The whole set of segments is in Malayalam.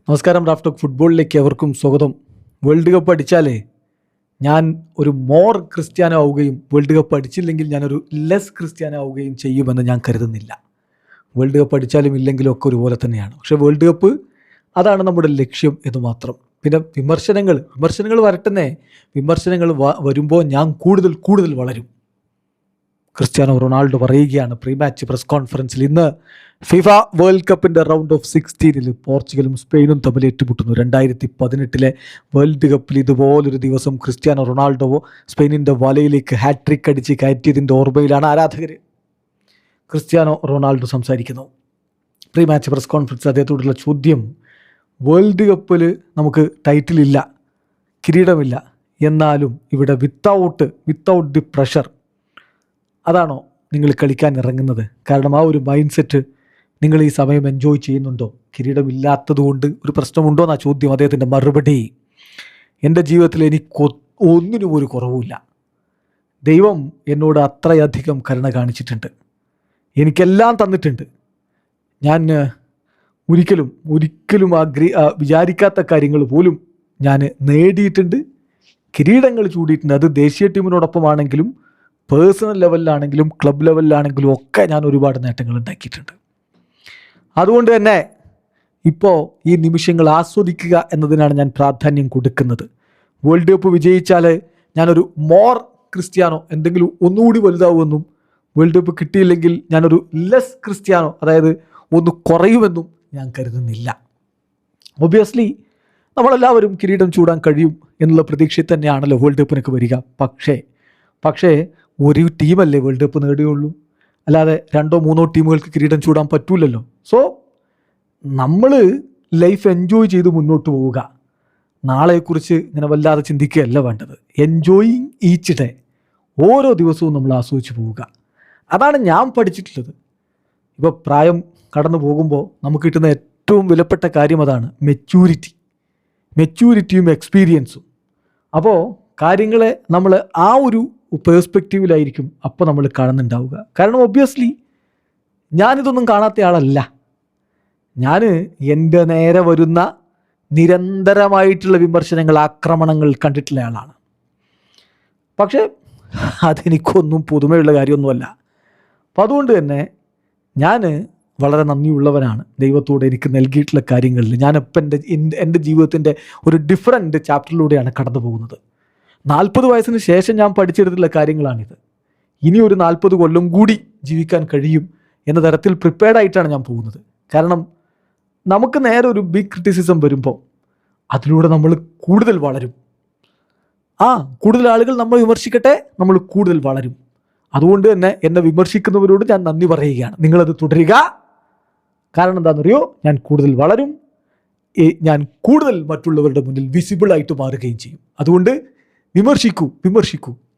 നമസ്കാരം. റാഫ് ടോക്ക് ഫുട്ബോളിലേക്ക് അവർക്കും സ്വാഗതം. വേൾഡ് കപ്പ് അടിച്ചാലേ ഞാൻ ഒരു മോർ ക്രിസ്ത്യാനോ ആവുകയും വേൾഡ് കപ്പ് അടിച്ചില്ലെങ്കിൽ ഞാനൊരു ലെസ് ക്രിസ്ത്യാനോ ആവുകയും ചെയ്യുമെന്ന് ഞാൻ കരുതുന്നില്ല. വേൾഡ് കപ്പ് അടിച്ചാലും ഇല്ലെങ്കിലും ഒക്കെ ഒരുപോലെ തന്നെയാണ്. പക്ഷേ വേൾഡ് കപ്പ് അതാണ് നമ്മുടെ ലക്ഷ്യം എന്ന് മാത്രം. പിന്നെ വിമർശനങ്ങൾ വരട്ടെന്നേ. വിമർശനങ്ങൾ വരുമ്പോൾ ഞാൻ കൂടുതൽ വളരും. ക്രിസ്ത്യാനോ റൊണാൾഡോ പറയുകയാണ് പ്രീ മാച്ച് പ്രസ് കോൺഫറൻസിൽ. ഇന്ന് ഫിഫ വേൾഡ് കപ്പിൻ്റെ റൗണ്ട് ഓഫ് 16 പോർച്ചുഗലും സ്പെയിനും തമ്മിൽ ഏറ്റുമുട്ടുന്നു. 2018 വേൾഡ് കപ്പിൽ ഇതുപോലൊരു ദിവസം ക്രിസ്ത്യാനോ റൊണാൾഡോ സ്പെയിനിൻ്റെ വലയിലേക്ക് ഹാട്രിക് അടിച്ച് കയറ്റിയതിൻ്റെ ഓർമ്മയിലാണ് ആരാധകർ. ക്രിസ്ത്യാനോ റൊണാൾഡോ സംസാരിക്കുന്നു. പ്രീ മാച്ച് പ്രസ് കോൺഫറൻസ് അദ്ദേഹത്തോടുള്ള ചോദ്യം, വേൾഡ് കപ്പിൽ നമുക്ക് ടൈറ്റിലില്ല, കിരീടമില്ല, എന്നാലും ഇവിടെ വിത്തൗട്ട് ദി പ്രഷർ അതാണോ നിങ്ങൾ കളിക്കാൻ ഇറങ്ങുന്നത്? കാരണം ആ ഒരു മൈൻഡ് സെറ്റ് നിങ്ങൾ ഈ സമയം എൻജോയ് ചെയ്യുന്നുണ്ടോ? കിരീടമില്ലാത്തത് കൊണ്ട് ഒരു പ്രശ്നമുണ്ടോ എന്നാ ചോദ്യം. അദ്ദേഹത്തിൻ്റെ മറുപടി, എൻ്റെ ജീവിതത്തിൽ എനിക്ക് ഒന്നിനും ഒരു കുറവുമില്ല. ദൈവം എന്നോട് അത്രയധികം കരുണ കാണിച്ചിട്ടുണ്ട്, എനിക്കെല്ലാം തന്നിട്ടുണ്ട്. ഞാൻ ഒരിക്കലും വിചാരിക്കാത്ത കാര്യങ്ങൾ പോലും ഞാൻ നേടിയിട്ടുണ്ട്, കിരീടങ്ങൾ ചൂടിയിട്ടുണ്ട്. അത് ദേശീയ ടീമിനോടൊപ്പമാണെങ്കിലും പേഴ്സണൽ ലെവലിലാണെങ്കിലും ക്ലബ് ലെവലിലാണെങ്കിലും ഒക്കെ ഞാൻ ഒരുപാട് നേട്ടങ്ങൾ ഉണ്ടാക്കിയിട്ടുണ്ട്. അതുകൊണ്ട് തന്നെ ഇപ്പോൾ ഈ നിമിഷങ്ങൾ ആസ്വദിക്കുക എന്നതിനാണ് ഞാൻ പ്രാധാന്യം കൊടുക്കുന്നത്. വേൾഡ് കപ്പ് വിജയിച്ചാൽ ഞാനൊരു മോർ ക്രിസ്ത്യാനോ, എന്തെങ്കിലും ഒന്നുകൂടി വലുതാവുമെന്നും, വേൾഡ് കപ്പ് കിട്ടിയില്ലെങ്കിൽ ഞാനൊരു ലെസ് ക്രിസ്ത്യാനോ, അതായത് ഒന്ന് കുറയുമെന്നും ഞാൻ കരുതുന്നില്ല. ഒബ്വിയസ്ലി നമ്മളെല്ലാവരും കിരീടം ചൂടാൻ കഴിയും എന്നുള്ള പ്രതീക്ഷയിൽ തന്നെയാണല്ലോ വേൾഡ് കപ്പിനൊക്കെ വരിക. പക്ഷേ ഒരു ടീമല്ലേ വേൾഡ് കപ്പ് നേടുകയുള്ളൂ, അല്ലാതെ 2-3 ടീമുകൾക്ക് കിരീടം ചൂടാൻ പറ്റൂലല്ലോ. സോ നമ്മൾ ലൈഫ് എൻജോയ് ചെയ്ത് മുന്നോട്ട് പോവുക. നാളെക്കുറിച്ച് ഇങ്ങനെ വല്ലാതെ ചിന്തിക്കുകയല്ല വേണ്ടത്. എൻജോയിങ് ഈച്ച് ഡേ, ഓരോ ദിവസവും നമ്മൾ ആസ്വദിച്ച് പോവുക. അതാണ് ഞാൻ പഠിച്ചിട്ടുള്ളത്. ഇപ്പോൾ പ്രായം കടന്നു പോകുമ്പോൾ നമുക്ക് കിട്ടുന്ന ഏറ്റവും വിലപ്പെട്ട കാര്യം അതാണ്, മെച്യൂരിറ്റിയും എക്സ്പീരിയൻസും. അപ്പോൾ കാര്യങ്ങളെ നമ്മൾ ആ ഒരു പേഴ്സ്പെക്റ്റീവിലായിരിക്കും അപ്പോൾ നമ്മൾ കാണുന്നുണ്ടാവുക. കാരണം ഒബ്വിയസ്ലി ഞാനിതൊന്നും കാണാത്ത ആളല്ല. ഞാൻ എൻ്റെ നേരെ വരുന്ന നിരന്തരമായിട്ടുള്ള വിമർശനങ്ങൾ, ആക്രമണങ്ങൾ കണ്ടിട്ടുള്ള ആളാണ്. പക്ഷേ അതെനിക്കൊന്നും പുതുമയുള്ള കാര്യമൊന്നുമല്ല. അപ്പം അതുകൊണ്ട് തന്നെ ഞാൻ വളരെ നന്ദിയുള്ളവനാണ് ദൈവത്തോട് എനിക്ക് നൽകിയിട്ടുള്ള കാര്യങ്ങളിൽ. ഞാനിപ്പോൾ എൻ്റെ ജീവിതത്തിൻ്റെ ഒരു ഡിഫറൻറ്റ് ചാപ്റ്ററിലൂടെയാണ് കടന്നു പോകുന്നത്. 40 വയസ്സിന് ശേഷം ഞാൻ പഠിച്ചെടുത്തുള്ള കാര്യങ്ങളാണിത്. ഇനി ഒരു 40 കൊല്ലം കൂടി ജീവിക്കാൻ കഴിയും എന്ന തരത്തിൽ പ്രിപ്പയർഡ് ആയിട്ടാണ് ഞാൻ പോകുന്നത്. കാരണം നമുക്ക് നേരെ ഒരു ബിഗ് ക്രിറ്റിസിസം വരുമ്പോൾ അതിലൂടെ നമ്മൾ കൂടുതൽ വളരും. കൂടുതൽ ആളുകൾ നമ്മൾ വിമർശിക്കട്ടെ, നമ്മൾ കൂടുതൽ വളരും. അതുകൊണ്ട് തന്നെ എന്നെ വിമർശിക്കുന്നവരോട് ഞാൻ നന്ദി പറയുകയാണ്. നിങ്ങളത് തുടരുക. കാരണം എന്താണെന്നറിയോ, ഞാൻ കൂടുതൽ വളരും, ഞാൻ കൂടുതൽ മറ്റുള്ളവരുടെ മുന്നിൽ വിസിബിളായിട്ട് മാറുകയും ചെയ്യും. അതുകൊണ്ട് വിമർശിക്കൂ,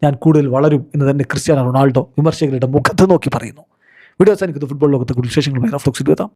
ഞാൻ കൂടുതൽ വളരും എന്ന് തന്നെ ക്രിസ്ത്യാനോ റൊണാൾഡോ വിമർശകരുടെ മുഖത്ത് നോക്കി പറയുന്നു. വീഡിയോ അവസാനിക്കുന്നത് ഫുട്ബോൾ ലോകത്തെ കൂടുതൽ വിശേഷങ്ങളുമായി റാഫ് ടോക്സിൽ എത്താം.